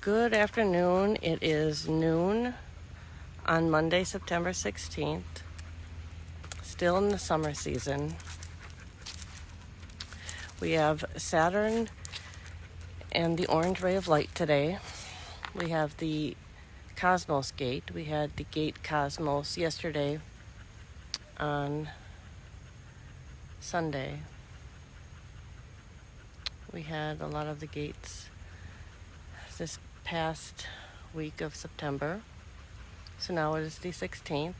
Good afternoon. It is noon on Monday, September 16th. Still in the summer season. We have Saturn and the orange ray of light today. We have the Cosmos gate. We had the gate Cosmos yesterday on Sunday. We had a lot of the gates this past week of September. So now it is the 16th.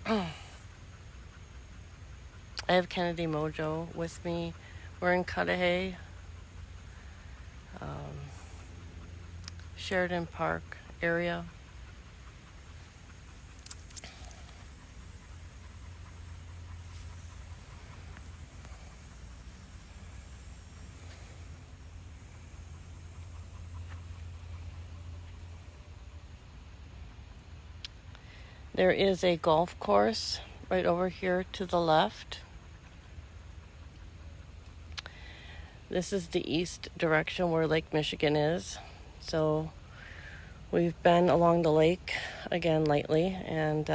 I have Kennedy Mojo with me. We're in Cudahy, Sheridan Park area. There is a golf course right over here to the left. This is the east direction where Lake Michigan is. So we've been along the lake again lately, and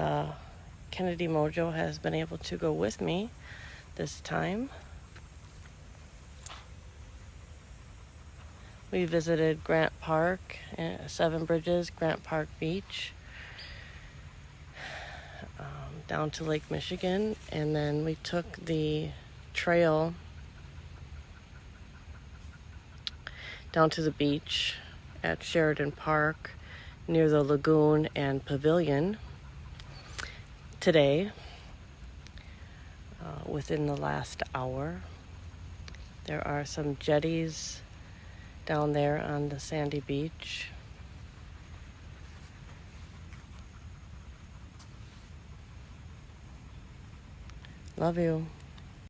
Kennedy Mojo has been able to go with me this time. We visited Grant Park, Seven Bridges, Grant Park Beach, down to Lake Michigan, and then we took the trail down to the beach at Sheridan Park near the lagoon and pavilion today. Within the last hour, there are some jetties down there on the sandy beach. Love you.